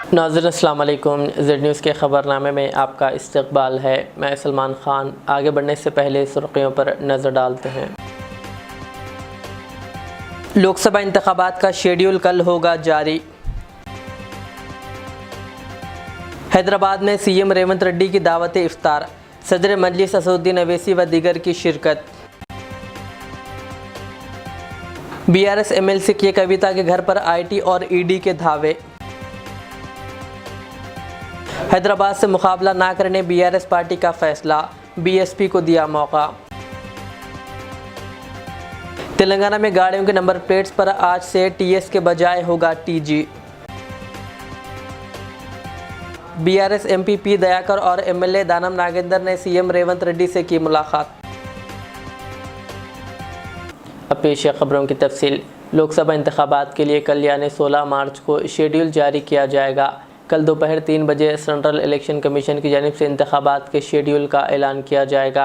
नाज़रीन अस्सलाम वालेकुम। ज़ेड न्यूज़ के ख़बरनामे में आपका इस्तकबाल है। मैं सलमान ख़ान। आगे बढ़ने से पहले सुर्ख़ियों पर नज़र डालते हैं। लोकसभा इंतख़ाबात का शेड्यूल कल होगा जारी। हैदराबाद में सीएम रेवंत रेड्डी की दावत इफ्तार, सदर मजलिस असदुद्दीन अवैसी व दीगर की शिरकत। बीआरएस एमएलसी के कविता के घर पर आईटी और ईडी के धावे। हैदराबाद से मुकाबला ना करने बीआरएस पार्टी का फैसला, बीएसपी को दिया मौका। तेलंगाना में गाड़ियों के नंबर प्लेट्स पर आज से टीएस के बजाय होगा TG. BRS MP P Dayakar और एमएलए दानम नागेंद्र ने सीएम रेवंत रेड्डी से की मुलाकात। अब पेश है खबरों की तफसील। लोकसभा इंतखाबात के लिए कल यानी 16 मार्च को शेड्यूल जारी किया जाएगा। कल दोपहर 3 बजे सेंट्रल इलेक्शन कमीशन की जानिब से इंतखाबात के शेड्यूल का ऐलान किया जाएगा।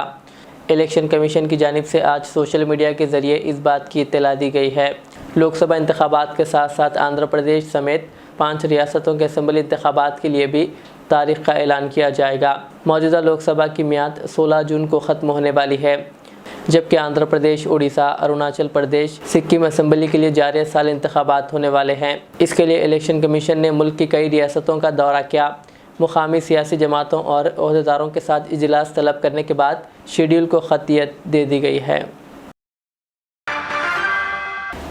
इलेक्शन कमीशन की जानिब से आज सोशल मीडिया के ज़रिए इस बात की इत्तला दी गई है। लोकसभा इंतखाबात के साथ साथ आंध्र प्रदेश समेत 5 रियासतों के असम्बली इंतखाबात के लिए भी तारीख का ऐलान किया जाएगा। मौजूदा लोकसभा की मियाद 16 जून को ख़त्म होने वाली है, जबकि आंध्र प्रदेश, उड़ीसा, अरुणाचल प्रदेश, सिक्किम असम्बली के लिए जारी साल इंतखाबात होने वाले हैं। इसके लिए इलेक्शन कमीशन ने मुल्क की कई रियासतों का दौरा किया। मुकामी सियासी जमातों और अहदेदारों के साथ इजलास तलब करने के बाद शेड्यूल को खतियत दे दी गई है।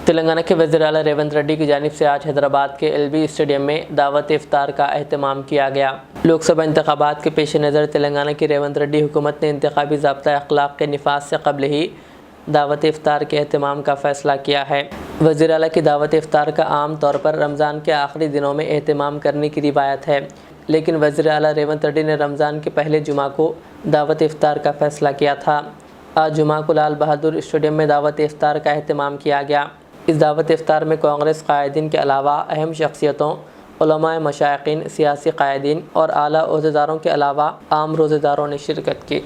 तेलंगाना के वज़ीर आला रेवंत रेड्डी की जानिब से आज हैदराबाद के एलबी स्टेडियम में दावत इफ्तार का अहतमाम किया गया। लोकसभा इंतखाबात के पेश नज़र तेलंगाना की रेवंत रेड्डी हुकूमत ने इंतखाबी ज़ाब्ता अखलाक के निफाज से कबल ही दावत इफ्तार के अहतमाम का फ़ैसला किया है। वज़ीर आला की दावत इफ्तार का आम तौर पर रमज़ान के आखिरी दिनों में अहतमाम करने की रिवायत है, लेकिन वज़ीर आला रेवंत रेड्डी ने रमज़ान के पहले जुमा को दावत इफ्तार का फ़ैसला किया था। आज जुमा को लाल बहादुर स्टेडियम में दावत इफ्तार का अहतमाम किया गया। इस दावत इफ्तार में कांग्रेस कायदीन के अलावा अहम शख्सियतों, उलमाए मशाइखीन, सियासी कायदीन और आला ओहदेदारों के अलावा आम रोज़ेदारों ने शिरकत की।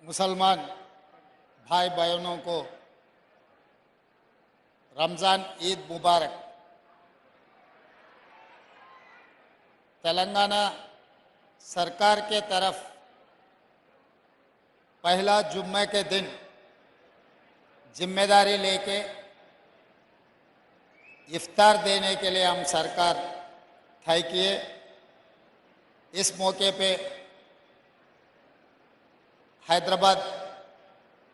मुसलमान भाई बहनों को रमज़ान ईद मुबारक। तेलंगाना सरकार के तरफ पहला जुम्मे के दिन जिम्मेदारी लेके इफ्तार देने के लिए हम सरकार तय किए। इस मौके पे Hyderabad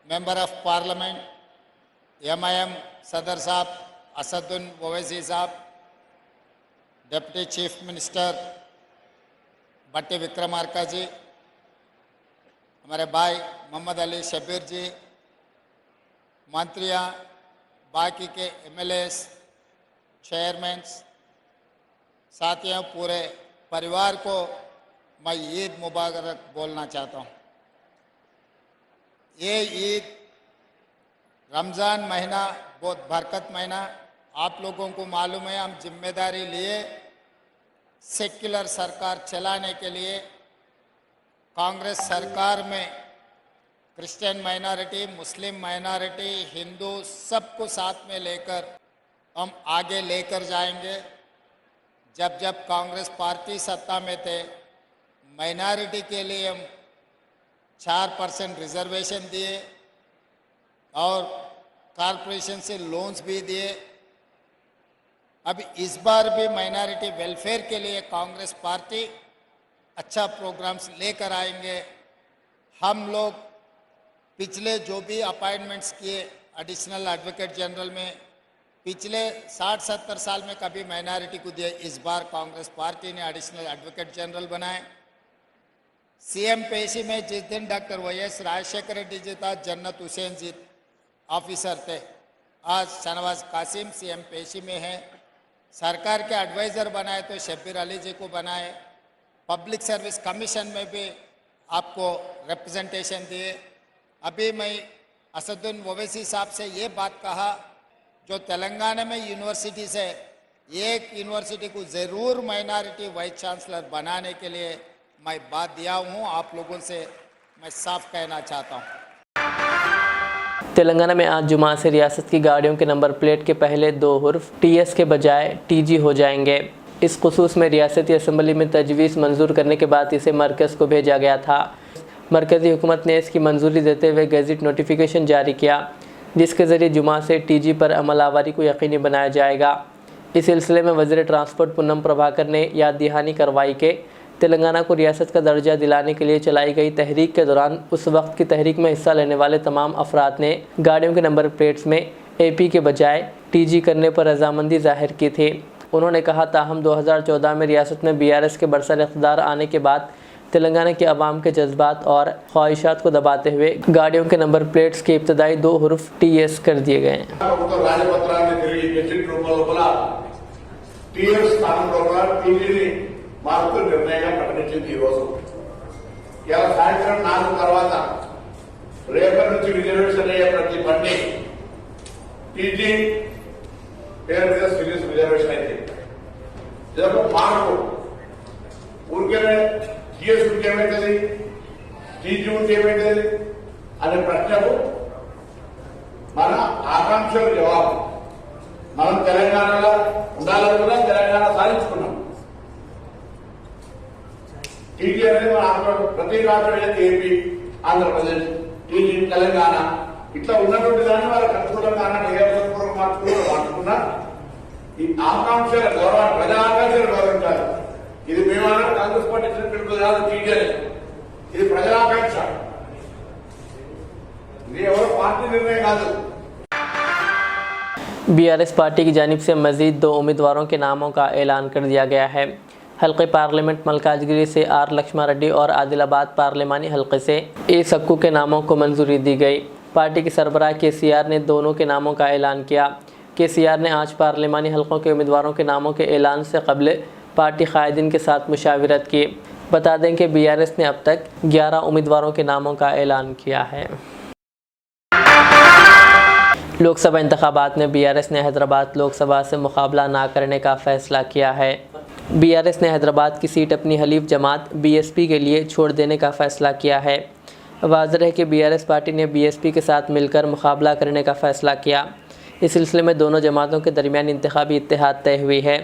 member of parliament MIM सदर साहब असदुद्दीन ओवैसी साहब, डिप्टी चीफ मिनिस्टर भट्टी विक्रमार्का जी, हमारे भाई मोहम्मद अली शबीर जी, मंत्रियां, बाकी के एमएलएस, चेयरमैन, साथियों, पूरे परिवार को मैं ईद मुबारक बोलना चाहता हूँ। ये ईद रमज़ान महीना बहुत बरकत महीना, आप लोगों को मालूम है। हम जिम्मेदारी लिए सेक्युलर सरकार चलाने के लिए कांग्रेस सरकार में क्रिश्चियन माइनॉरिटी, मुस्लिम माइनॉरिटी, हिंदू सबको साथ में लेकर हम आगे लेकर जाएंगे। जब जब कांग्रेस पार्टी सत्ता में थे, माइनॉरिटी के लिए हम 4% रिजर्वेशन दिए और कॉरपोरेशन से लोन्स भी दिए। अब इस बार भी माइनॉरिटी वेलफेयर के लिए कांग्रेस पार्टी अच्छा प्रोग्राम्स लेकर आएंगे। हम लोग पिछले जो भी अपॉइंटमेंट्स किए एडिशनल एडवोकेट जनरल में, पिछले 60-70 साल में कभी माइनॉरिटी को दिए, इस बार कांग्रेस पार्टी ने एडिशनल एडवोकेट जनरल बनाए। सीएम पेशी में जिस दिन डॉक्टर वाईएस राजशेखर रेड्डी जी था, जन्नत हुसैन जी ऑफिसर थे, आज शहनवाज कासिम सीएम पेशी में है। सरकार के एडवाइज़र बनाए तो शब्बीर अली जी को बनाए। पब्लिक सर्विस कमीशन में भी आपको रिप्रेजेंटेशन दिए। अभी मैं असदुद्दीन ओवैसी साहब से ये बात कहा, जो तेलंगाना में यूनिवर्सिटी से एक यूनिवर्सिटी को ज़रूर माइनॉरिटी वाइस चांसलर बनाने के लिए मैं बात दिया हूँ। आप लोगों से मैं साफ कहना चाहता हूँ। तेलंगाना में आज जुमा से रियासत की गाड़ियों के नंबर प्लेट के पहले 2 हुर्फ टीएस के बजाय टीजी हो जाएंगे। इस खुसूस में रियासती असम्बली में तजवीज़ मंजूर करने के बाद इसे मरकज़ को भेजा गया था। मरकज़ी हुकूमत ने इसकी मंजूरी देते हुए गज़ट नोटिफिकेशन जारी किया, जिसके ज़रिए जुमा से टीजी पर अमलावरी को यकीनी बनाया जाएगा। इस सिलसिले में वज़ीर ट्रांसपोर्ट पूनम प्रभाकर ने याद दहानी करवाई कि तेलंगाना को रियासत का दर्जा दिलाने के लिए चलाई गई तहरीक के दौरान उस वक्त की तहरीक में हिस्सा लेने वाले तमाम अफराद ने गाड़ियों के नंबर प्लेट्स में एपी के बजाय टीजी करने पर रजामंदी जाहिर की थी। उन्होंने कहा, ताहम 2014 में रियासत में बीआरएस के बरसर इक़्तिदार आने के बाद तेलंगाना के अवाम के जज्बात और ख्वाहिशात को दबाते हुए गाड़ियों के नंबर प्लेट्स के इब्तदाई 2 हुर्फ टीएस कर दिए गए हैं। మార్పు నిర్ణయంగా ప్రకటించింది. ఈరోజు ఇవాళ సాయంత్రం 4 తర్వాత రేపటి నుంచి రిజర్వేషన్ అయ్యే ప్రతి బండి టీజీ పేరు మీద సిరీస్ రిజర్వేషన్ అయితే ఇదొక మార్పు. ఊరికేనే టీఎస్ ఉంటే ఏమైతుంది, టీజీ ఉంటే ఏమైతుంది అనే ప్రశ్నకు మన ఆకాంక్షల జవాబు. మనం తెలంగాణలో ఉండాలనుకున్నాం, తెలంగాణ సాధించుకున్నాం. టీజీ అనేది మన ప్రతి రాష్ట్రం ఏదైతే ఏపీ, ఆంధ్రప్రదేశ్, టీజీ, తెలంగాణ ఇట్లా ఉన్నటువంటి దాన్ని వాళ్ళకి అనుకూలంగా నియోజకవర్గ మార్పులు మార్చుకున్నా ఈ ఆకాంక్షల గౌరవాన్ని, ప్రజా ఆకాంక్షలు గౌరవించాలి. ఇది మేమన్నా కాంగ్రెస్ పార్టీ చెప్పినట్టు కాదు, టీజీ అనేది ఇది ప్రజాకాంక్ష. ఇది ఎవరో పార్టీ నిర్ణయం కాదు. बीआरएस पार्टी की जानिब से मज़ीद 2 उम्मीदवारों के नामों का ऐलान कर दिया गया है। हल्के पार्लियामेंट मलकाजगिरी से आर लक्ष्मण रेड्डी और आदिलाबाद पार्लिमानी हल्के से ए सक्कू के नामों को मंजूरी दी गई। पार्टी के सरबराह केसीआर ने दोनों के नामों का ऐलान किया। केसीआर ने आज पार्लिमानी हल्कों के उम्मीदवारों के नामों के ऐलान से कबल पार्टी कायदीन के साथ मुशावरत की। बता दें कि बीआरएस ने अब तक 11 उम्मीदवारों के नामों का ऐलान किया है। लोकसभा इंतखाबात में बीआरएस ने हैदराबाद लोकसभा से मुकाबला ना करने का फ़ैसला किया है। बीआरएस ने हैदराबाद की सीट अपनी हलीफ जमात बीएसपी के लिए छोड़ देने का फ़ैसला किया है। वाज़ेह है कि बीआरएस पार्टी ने बीएसपी के साथ मिलकर मुकाबला करने का फ़ैसला किया। इस सिलसिले में दोनों जमातों के दरमियान इंतखाबी इत्तेहाद तय हुई है,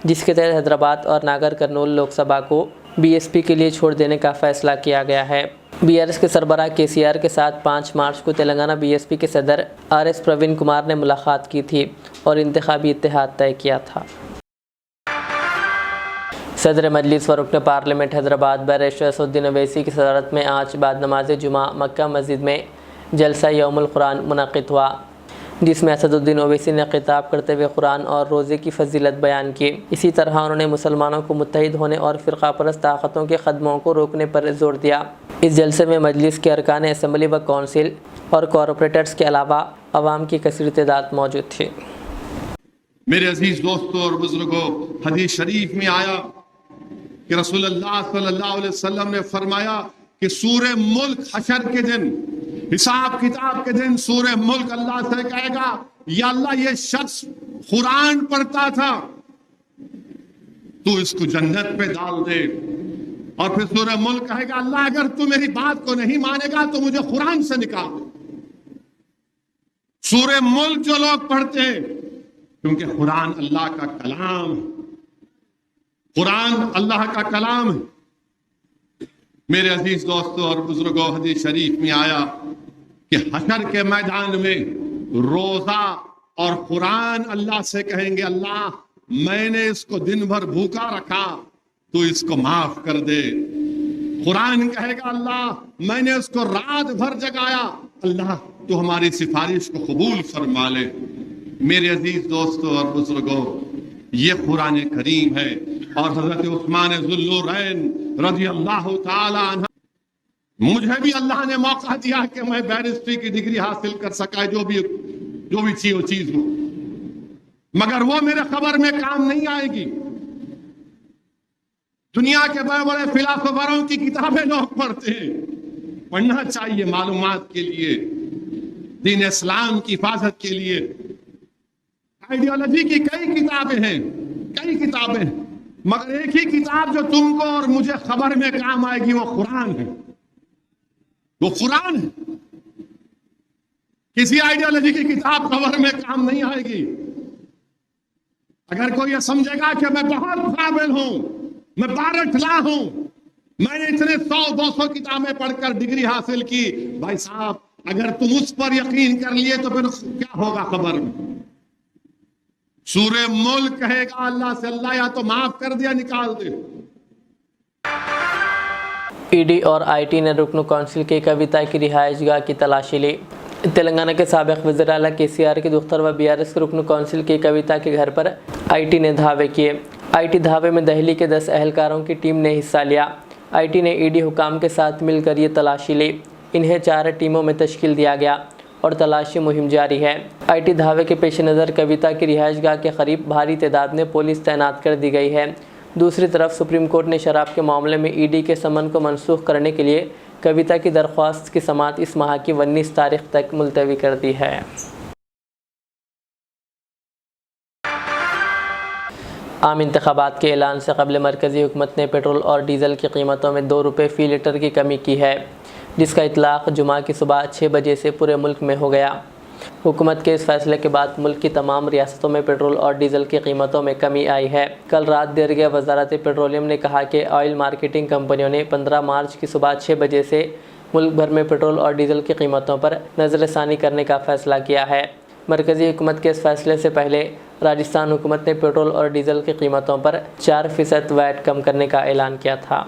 जिसके तहत हैदराबाद और नागर कर्नूल लोकसभा को बीएसपी के लिए छोड़ देने का फ़ैसला किया गया है। बीआरएस के सरबराह केसीआर के साथ 5 मार्च को तेलंगाना बीएसपी के सदर आरएस प्रवीण कुमार ने मुलाकात की थी और इंतखाबी इत्तेहाद तय किया था। सदर मजलिस व रुकन पार्लियामेंट हैदराबाद बैरिस्टर असदुद्दीन ओवैसी की सदारत में आज बाद नमाज जुमा मक्का मस्जिद में जलसा यौमुल कुरान मुनक़िद हुआ, जिसमें असदुद्दीन ओवैसी ने खिताब करते हुए कुरान और रोज़े की फजीलत बयान की। इसी तरह उन्होंने मुसलमानों को मुत्तहिद होने और फ़िरक़ा परस्त ताक़तों के क़दमों को रोकने पर ज़ोर दिया। इस जलसे में मजलिस के अरकान असम्बली व कौंसिल और कॉरपोरेटर्स के अलावा अवाम की कसीर तादाद मौजूद थी। मेरे अजीज दोस्तों और बुजुर्गों, हदीस शरीफ में आया कि रसूलुल्लाह सल्लल्लाहु अलैहि वसल्लम ने फरमाया कि सूरे मुल्क हशर के दिन, हिसाब किताब के दिन सूरे मुल्क अल्लाह से कहेगा, या अल्लाह ये शख्स कुरान पढ़ता था, तू इसको जन्नत पे डाल दे। और फिर सूरे मुल्क कहेगा, अल्लाह अगर तू मेरी बात को नहीं मानेगा तो मुझे कुरान से निकाल दे। सूरे मुल्क जो लोग पढ़ते हैं, क्योंकि कुरान अल्लाह का कलाम है, कुरान अल्लाह का कलाम है। मेरे अजीज दोस्तों और बुजुर्गों, हदीस शरीफ में आया कि हशर के मैदान में रोजा और कुरान अल्लाह से कहेंगे, अल्लाह मैंने इसको दिन भर भूखा रखा, तो इसको माफ कर दे। कुरान कहेगा, अल्लाह मैंने इसको रात भर जगाया, अल्लाह तू हमारी सिफारिश को कबूल फरमा ले। मेरे अजीज दोस्तों और बुजुर्गों, ये कुरान करीम है। और हजरत उस्मान ज़ुल्लुरैन रज़ी अल्लाह ताला अन्हु, मुझे भी अल्लाह ने मौका दिया कि मैं बैरिस्ट्री की डिग्री हासिल कर सका, जो भी जो भी चीज हो, मगर वो मेरे खबर में काम नहीं आएगी। दुनिया के बड़े बड़े फिलासफरों की किताबें लोग पढ़ते हैं, पढ़ना चाहिए मालूमात के लिए, दीन इस्लाम की हिफाजत के लिए। आइडियोलॉजी की कई किताबें हैं, कई किताबें, मगर एक ही किताब जो तुमको और मुझे खबर में काम आएगी वो कुरान है, वो कुरान है। किसी आइडियोलॉजी की किताब खबर में काम नहीं आएगी। अगर कोई ये समझेगा कि मैं बहुत काबिल हूं, मैं बारठला हूं, मैंने इतने 100-200 किताबें पढ़कर डिग्री हासिल की, भाई साहब अगर तुम उस पर यकीन कर लिए तो फिर क्या होगा खबर में? सूरे मुल्क कहेगा अल्लाह से, अल्लाह या तो माफ कर दिया, निकाल दे। ईडी और आईटी ने रुकन कौंसिल की कविता की रिहायशगाह की तलाशी ली। तेलंगाना के साबिक वज़ीर आला केसीआर की दुख्तर व बीआरएस के रुकन कौंसिल की कविता के घर पर आईटी ने धावे किए। आईटी धावे में दहली के 10 एहलकारों की टीम ने हिस्सा लिया। आईटी ने ईडी हुकाम के साथ मिलकर ये तलाशी ली। इन्हें 4 टीमों में तश्कील दिया गया और तलाशी मुहिम जारी है। आईटी धावे के पेश नज़र कविता की रिहायशगाह के करीब भारी तादाद में पुलिस तैनात कर दी गई है। दूसरी तरफ सुप्रीम कोर्ट ने शराब के मामले में ईडी के समन को मनसूख करने के लिए कविता की दरख्वास्त की समाअत इस माह की 19 तारीख तक मुलतवी कर दी है। आम इंतखाबात के ऐलान से कबल मरकज़ी हुकूमत ने पेट्रोल और डीज़ल की कीमतों में 2 रुपये फ़ी लीटर की कमी की है, जिसका इतलाक़ जुमा की सुबह 6 बजे से पूरे मुल्क में हो गया। हुकूमत के इस फैसले के बाद मुल्क की तमाम रियासतों में पेट्रोल और डीज़ल की कीमतों में कमी आई है। कल रात देर गए वज़ारत पेट्रोलियम ने कहा कि ऑयल मार्केटिंग कंपनियों ने 15 मार्च की सुबह 6 बजे से मुल्क भर में पेट्रोल और डीज़ल की कीमतों पर नज़रसानी करने का फ़ैसला किया है। मरकज़ी हुकूमत के इस फैसले से पहले राजस्थान हुकूमत ने पेट्रोल और डीज़ल की कीमतों पर 4% वैट कम करने का ऐलान किया था।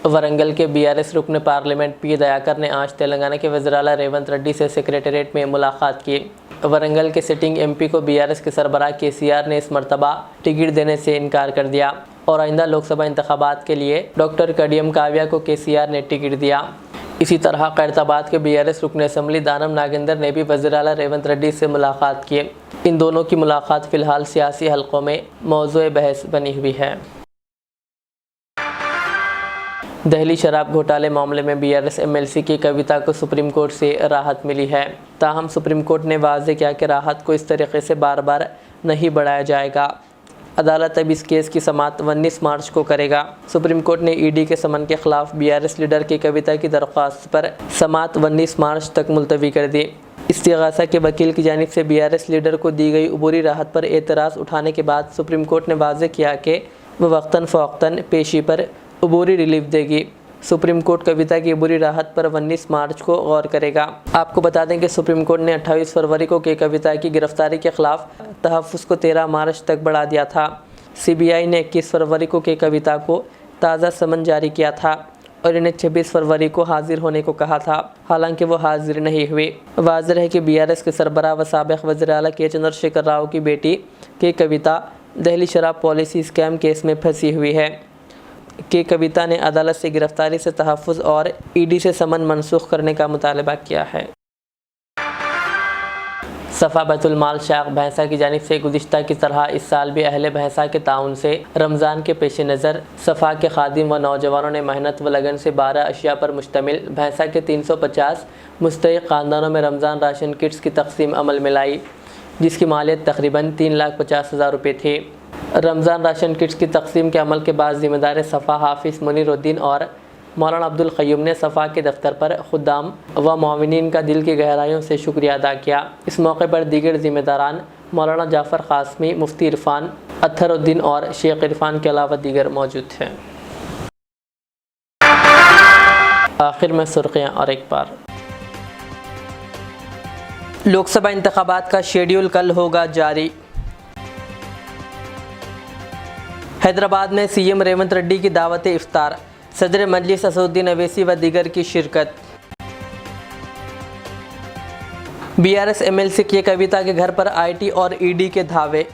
वरंगल के बीआरएस रुकन पार्लियामेंट पी दयाकर ने आज तेलंगाना के वज़ीर आला रेवंत रेड्डी से सेक्रेटेरिएट में मुलाकात की। वरंगल के सिटिंग एमपी को बीआरएस के सरबराह केसीआर ने इस मरतबा टिकट देने से इनकार कर दिया और आइंदा लोकसभा इंतखाबात के लिए डॉक्टर कडियम काव्या को केसीआर ने टिकट दिया। इसी तरह खैरताबाद के बीआरएस रुकन असम्बली दानम नागेंद्र ने भी वज़ीर आला रेवंत रेड्डी से मुलाकात की। इन दोनों की मुलाकात फ़िलहाल सियासी हलकों में मौज़ूए बहस बनी हुई है। दहली शराब घोटाले मामले में बीआरएस एमएलसी की कविता को सुप्रीम कोर्ट से राहत मिली है। ताहम सुप्रीम कोर्ट ने वाज़ेह किया कि राहत को इस तरीके से बार बार नहीं बढ़ाया जाएगा। अदालत अब इस केस की समाअत 19 मार्च को करेगा। सुप्रीम कोर्ट ने ईडी के समन के खिलाफ बीआरएस लीडर की कविता की दरख्वास्त पर समाअत 19 मार्च तक मुलतवी कर दी। इस्तिगासा के वकील की जानिब से बीआरएस लीडर को दी गई अबूरी राहत पर एतराज़ उठाने के बाद सुप्रीम कोर्ट ने वाज़ेह किया कि वह वक्तन फ़वक्तन पेशी पर अबूरी रिलीफ देगी। सुप्रीम कोर्ट कविता की अबूरी राहत पर 19 मार्च को गौर करेगा। आपको बता दें कि सुप्रीम कोर्ट ने 28 फरवरी को के कविता की गिरफ्तारी के खिलाफ तहफ़्फ़ुज़ को 13 मार्च तक बढ़ा दिया था। सीबीआई ने 21 फरवरी को के कविता को ताज़ा समन जारी किया था और इन्हें 26 फरवरी को हाजिर होने को कहा था, हालांकि वो हाजिर नहीं हुए। वाज़ेह है कि बीआरएस के सरबराह व साबिक़ वज़ीर आला के चंद्रशेखर राव की बेटी के कविता दहली शराब पॉलिसी स्कैम केस में फंसी हुई है। के कविता ने अदालत से गिरफ्तारी से तहफ़्फ़ुज़ और ईडी से समन मनसूख करने का मुतालबा किया है। सफ़ा बैतुल माल शाख भैंसा की जानिब से गुज़िश्ता की तरह इस साल भी अहले भैंसा के ताउन से रमज़ान के पेश नज़र सफ़ा के खादिम व नौजवानों ने मेहनत व लगन से 12 अशिया पर मुश्तमिल भैंसा के 350 मुस्तहिक़ ख़ानदानों में रमज़ान राशन किट्स की तक़सीम अमल में लाई, जिसकी मालियत तकरीबन 3,50,000 रुपये थी। रमज़ान राशन किट्स की तक़सीम के अमल के बाद ज़िम्मेदार सफ़ा हाफिज़ मुनीरुद्दीन और मौलाना अब्दुल क़य्यूम ने सफ़ा के दफ्तर पर खुद्दाम व मुआविनीन का दिल की गहराइयों से शुक्रिया अदा किया। इस मौके पर दीगर ज़िम्मेदारान मौलाना जाफ़र क़ासमी, मुफ्ती इरफ़ान अत्थरुद्दीन और शेख इरफ़ान के अलावा दीगर मौजूद थे। आखिर में सुर्ख़ियाँ और एक बार, लोकसभा इंतखाबात का शेड्यूल कल होगा जारी। हैदराबाद में सीएम रेवंत रेड्डी की दावत इफ्तार, सदर मजलिस असदुद्दीन अवैसी व दीगर की शिरकत। बीआरएस एमएलसी की कविता के घर पर आईटी और ईडी के धावे।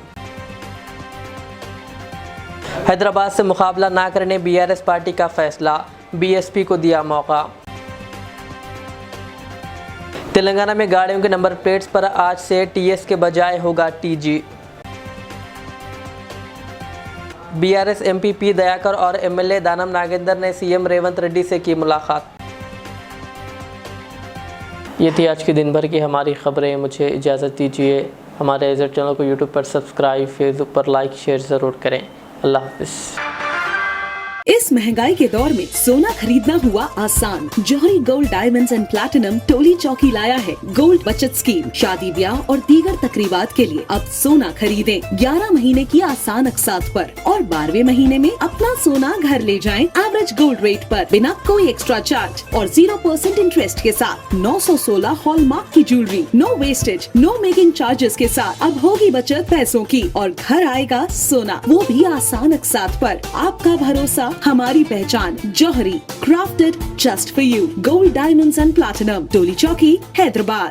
हैदराबाद से मुकाबला ना करने बीआरएस पार्टी का फैसला, बीएसपी को दिया मौका। तेलंगाना में गाड़ियों के नंबर प्लेट्स पर आज से टीएस के बजाय होगा TG. BRS MP P Dayakar और एमएलए दानम नागेंद्र ने सीएम रेवंत रेड्डी से की मुलाकात। ये थी आज की दिन भर की हमारी खबरें। मुझे इजाज़त दीजिए। हमारे एजेड चैनल को यूट्यूब पर सब्सक्राइब, फेसबुक पर लाइक शेयर ज़रूर करें। अल्लाह हाफिज़। इस महंगाई के दौर में सोना खरीदना हुआ आसान। जौहरी gold diamonds and platinum Toli चौकी लाया है गोल्ड बचत स्कीम। शादी ब्याह और दीगर तकरीबात के लिए अब सोना खरीदें 11 महीने की आसान अकसात पर और 12वें महीने में अपना सोना घर ले जाएं एवरेज गोल्ड रेट पर बिना कोई एक्स्ट्रा चार्ज और 0% इंटरेस्ट के साथ 916 हॉलमार्क की jewellery, no wastage, no making charges के साथ। अब होगी बचत पैसों की और घर आएगा सोना, वो भी आसान अकसात पर। आपका भरोसा, हमारी पहचान। Jauhari, crafted just for you. Gold diamonds and platinum, Toli Chowki, Hyderabad.